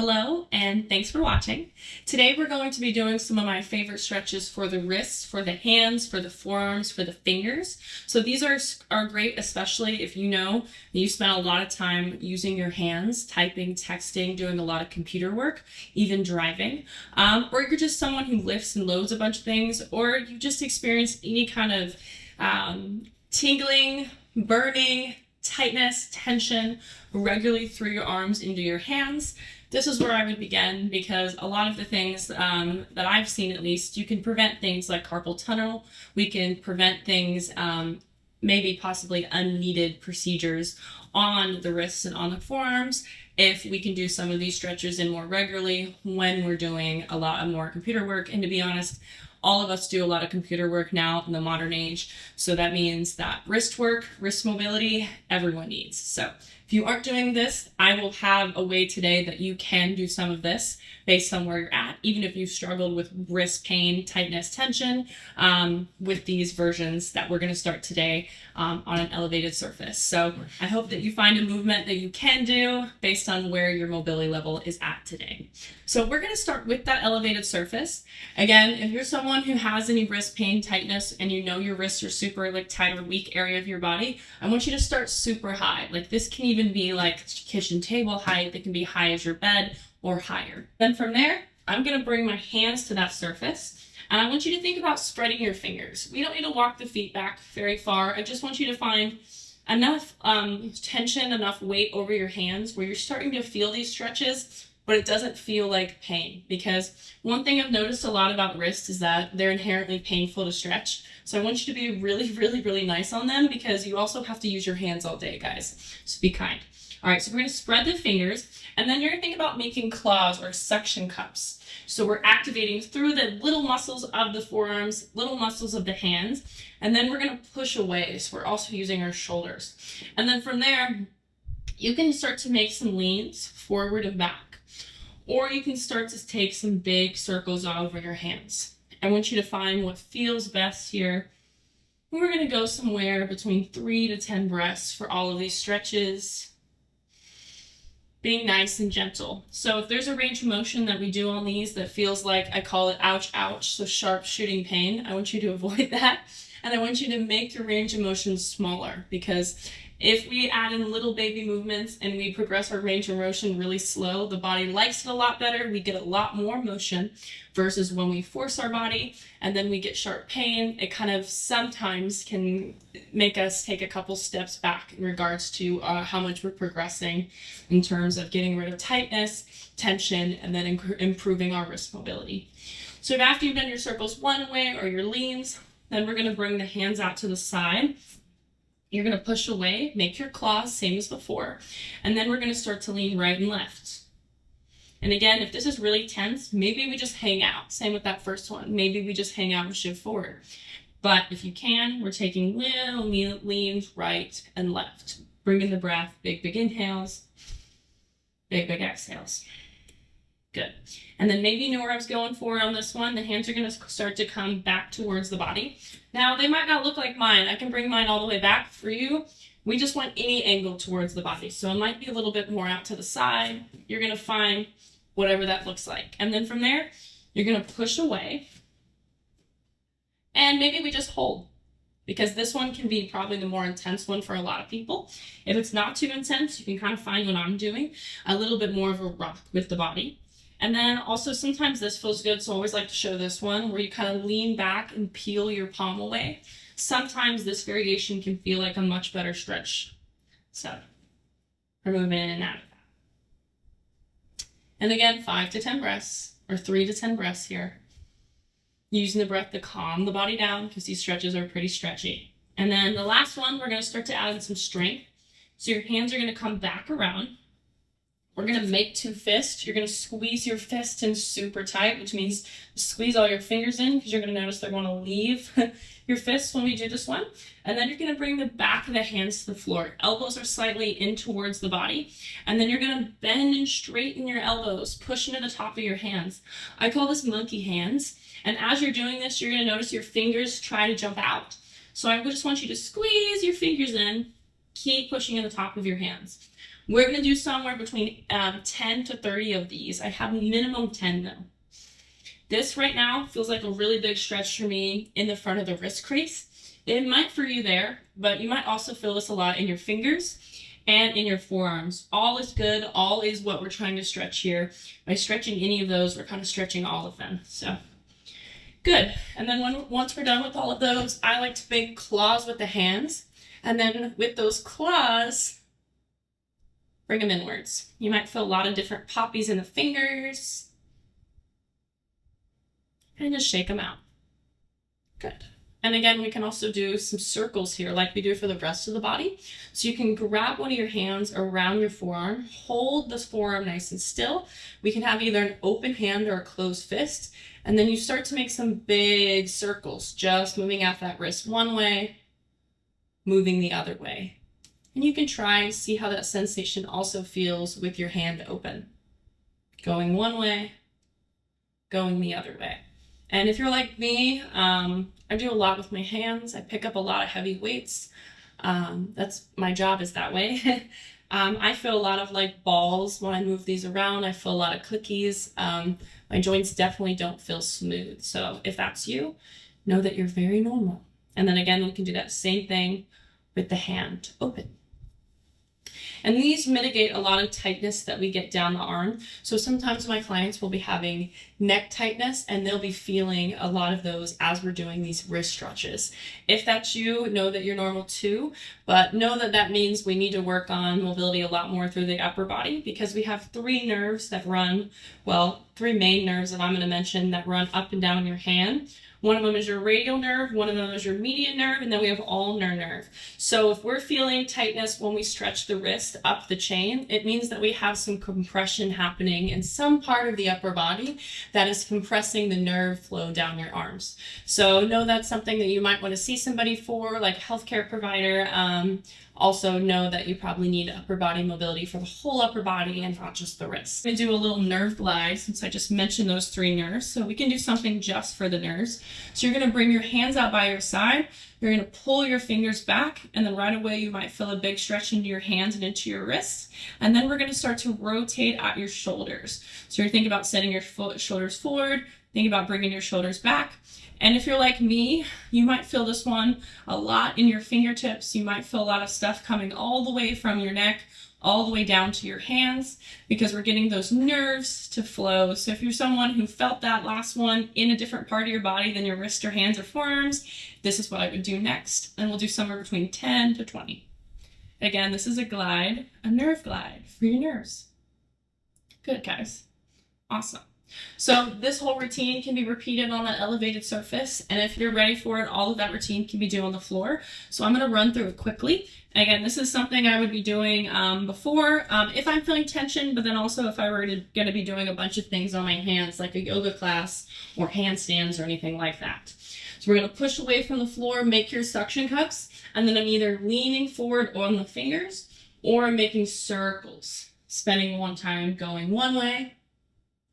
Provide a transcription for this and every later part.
Hello, and thanks for watching. Today we're going to be doing some of my favorite stretches for the wrists, for the hands, for the forearms, for the fingers. So these are great, especially if you know that you spend a lot of time using your hands, typing, texting, doing a lot of computer work, even driving. Or you're just someone who lifts and loads a bunch of things, or you just experience any kind of tingling, burning, tightness, tension regularly through your arms into your hands. This is where I would begin, because a lot of the things that I've seen, at least, you can prevent things like carpal tunnel. We can prevent things, maybe possibly unneeded procedures on the wrists and on the forearms if we can do some of these stretches in more regularly when we're doing a lot more computer work. And to be honest, all of us do a lot of computer work now in the modern age. So that means that wrist work, wrist mobility, everyone needs. So if you aren't doing this, I will have a way today that you can do some of this based on where you're at, even if you struggled with wrist pain, tightness, tension, with these versions that we're going to start today on an elevated surface. So I hope that you find a movement that you can do based on where your mobility level is at today. So we're going to start with that elevated surface. Again, if you're someone who has any wrist pain, tightness, and you know your wrists are super tight or weak area of your body, I want you to start super high. This can even be like kitchen table height. It can be high as your bed or higher. Then from there, I'm going to bring my hands to that surface. And I want you to think about spreading your fingers. We don't need to walk the feet back very far. I just want you to find enough tension, enough weight over your hands where you're starting to feel these stretches, but it doesn't feel like pain. Because one thing I've noticed a lot about wrists is that they're inherently painful to stretch. So I want you to be really, really, really nice on them, because you also have to use your hands all day, guys. So be kind. All right, so we're going to spread the fingers, and then you're going to think about making claws or suction cups. So we're activating through the little muscles of the forearms, little muscles of the hands, and then we're going to push away. So we're also using our shoulders. And then from there, you can start to make some leans forward and back, or you can start to take some big circles all over your hands. I want you to find what feels best here. We're going to go somewhere between 3 to 10 breaths for all of these stretches, being nice and gentle. So if there's a range of motion that we do on these that feels like, I call it ouch, ouch, so sharp shooting pain, I want you to avoid that. And I want you to make your range of motion smaller, because if we add in little baby movements and we progress our range of motion really slow, the body likes it a lot better. We get a lot more motion, versus when we force our body and then we get sharp pain, it kind of sometimes can make us take a couple steps back in regards to how much we're progressing in terms of getting rid of tightness, tension, and then improving our wrist mobility. So after you've done your circles one way or your leans, then we're going to bring the hands out to the side. You're going to push away, make your claws, same as before. And then we're going to start to lean right and left. And again, if this is really tense, maybe we just hang out. Same with that first one. Maybe we just hang out and shift forward. But if you can, we're taking little leans right and left. Bring in the breath, big, big inhales, big, big exhales. Good. And then maybe you know where I was going for on this one. The hands are going to start to come back towards the body. Now, they might not look like mine. I can bring mine all the way back. For you, we just want any angle towards the body. So it might be a little bit more out to the side. You're going to find whatever that looks like. And then from there, you're going to push away. And maybe we just hold, because this one can be probably the more intense one for a lot of people. If it's not too intense, you can kind of find what I'm doing, a little bit more of a rock with the body. And then also sometimes this feels good, so I always like to show this one where you kind of lean back and peel your palm away. Sometimes this variation can feel like a much better stretch. So we're moving in and out of that. And again, 5 to 10 breaths, or 3 to 10 breaths here. Using the breath to calm the body down, because these stretches are pretty stretchy. And then the last one, we're going to start to add in some strength. So your hands are going to come back around. We're going to make 2 fists. You're going to squeeze your fists in super tight, which means squeeze all your fingers in, because you're going to notice they're going to leave your fists when we do this one. And then you're going to bring the back of the hands to the floor. Elbows are slightly in towards the body. And then you're going to bend and straighten your elbows, push into the top of your hands. I call this monkey hands. And as you're doing this, you're going to notice your fingers try to jump out. So I just want you to squeeze your fingers in, keep pushing in the top of your hands. We're going to do somewhere between 10 to 30 of these. I have minimum 10 though. This right now feels like a really big stretch for me in the front of the wrist crease. It might for you there, but you might also feel this a lot in your fingers and in your forearms. All is good. All is what we're trying to stretch here. By stretching any of those, we're kind of stretching all of them. So good. And then once we're done with all of those, I like to make claws with the hands. And then with those claws, bring them inwards. You might feel a lot of different poppies in the fingers. And just shake them out. Good. And again, we can also do some circles here like we do for the rest of the body. So you can grab one of your hands around your forearm, hold this forearm nice and still. We can have either an open hand or a closed fist. And then you start to make some big circles, just moving out that wrist one way, moving the other way. And you can try and see how that sensation also feels with your hand open. Going one way, going the other way. And if you're like me, I do a lot with my hands. I pick up a lot of heavy weights. That's my job is that way. I feel a lot of like balls when I move these around. I feel a lot of clickies. My joints definitely don't feel smooth. So if that's you, know that you're very normal. And then again, we can do that same thing with the hand open. And these mitigate a lot of tightness that we get down the arm. So sometimes my clients will be having neck tightness and they'll be feeling a lot of those as we're doing these wrist stretches. If that's you, know that you're normal too, but know that that means we need to work on mobility a lot more through the upper body because we have three nerves that run, well, three main nerves that I'm going to mention that run up and down your hand. One of them is your radial nerve, one of them is your median nerve, and then we have ulnar nerve. So if we're feeling tightness when we stretch the wrist up the chain, it means that we have some compression happening in some part of the upper body that is compressing the nerve flow down your arms. So know that's something that you might want to see somebody for, like a healthcare provider. Also know that you probably need upper body mobility for the whole upper body and not just the wrist. I'm going to do a little nerve glide since I just mentioned those three nerves. So we can do something just for the nerves. So you're going to bring your hands out by your side. You're going to pull your fingers back, and then right away you might feel a big stretch into your hands and into your wrists. And then we're going to start to rotate at your shoulders. So you're thinking about setting your shoulders forward, think about bringing your shoulders back. And if you're like me, you might feel this one a lot in your fingertips. You might feel a lot of stuff coming all the way from your neck, all the way down to your hands, because we're getting those nerves to flow. So if you're someone who felt that last one in a different part of your body than your wrist or hands or forearms, this is what I would do next. And we'll do somewhere between 10 to 20. Again, this is a glide, a nerve glide for your nerves. Good, guys. Awesome. So this whole routine can be repeated on an elevated surface, and if you're ready for it, all of that routine can be done on the floor. So I'm going to run through it quickly. Again, this is something I would be doing before if I'm feeling tension, but then also if I were going to be doing a bunch of things on my hands, like a yoga class or handstands or anything like that. So we're going to push away from the floor, make your suction cups, and then I'm either leaning forward on the fingers or I'm making circles, spending one time going one way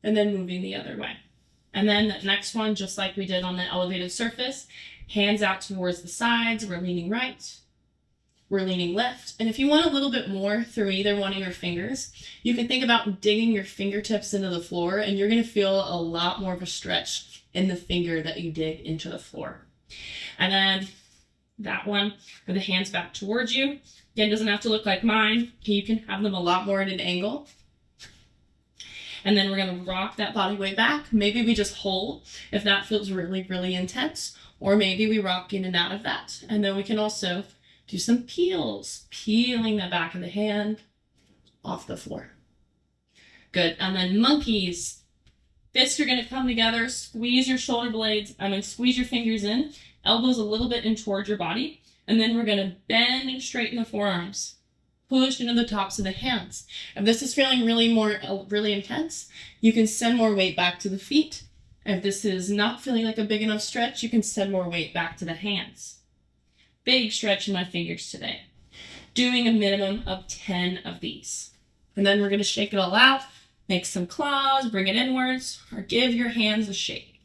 and then moving the other way. And then the next one, just like we did on the elevated surface, hands out towards the sides. We're leaning right, we're leaning left. And if you want a little bit more through either one of your fingers, you can think about digging your fingertips into the floor, and you're going to feel a lot more of a stretch in the finger that you dig into the floor. And then that one with the hands back towards you. Again, doesn't have to look like mine. You can have them a lot more at an angle. And then we're going to rock that body weight back. Maybe we just hold if that feels really, really intense. Or maybe we rock in and out of that. And then we can also do some peels. Peeling the back of the hand off the floor. Good. And then monkeys. Fists are going to come together. Squeeze your shoulder blades. Squeeze your fingers in. Elbows a little bit in towards your body. And then we're going to bend and straighten the forearms. Push into the tops of the hands. If this is feeling really intense, you can send more weight back to the feet. If this is not feeling like a big enough stretch, you can send more weight back to the hands. Big stretch in my fingers today. Doing a minimum of 10 of these. And then we're going to shake it all out, make some claws, bring it inwards, or give your hands a shake.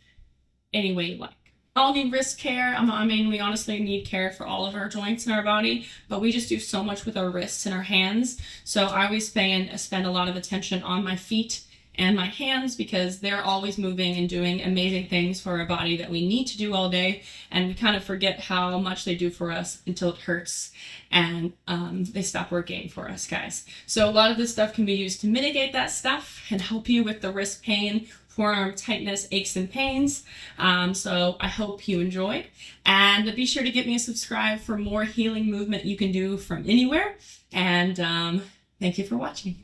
Any way you like. All need wrist care. I mean, we honestly need care for all of our joints in our body, but we just do so much with our wrists and our hands. So I always spend a lot of attention on my feet and my hands because they're always moving and doing amazing things for our body that we need to do all day. And we kind of forget how much they do for us until it hurts and they stop working for us, guys. So a lot of this stuff can be used to mitigate that stuff and help you with the wrist pain, forearm tightness, aches, and pains. So I hope you enjoyed. And be sure to give me a subscribe for more healing movement you can do from anywhere. And thank you for watching.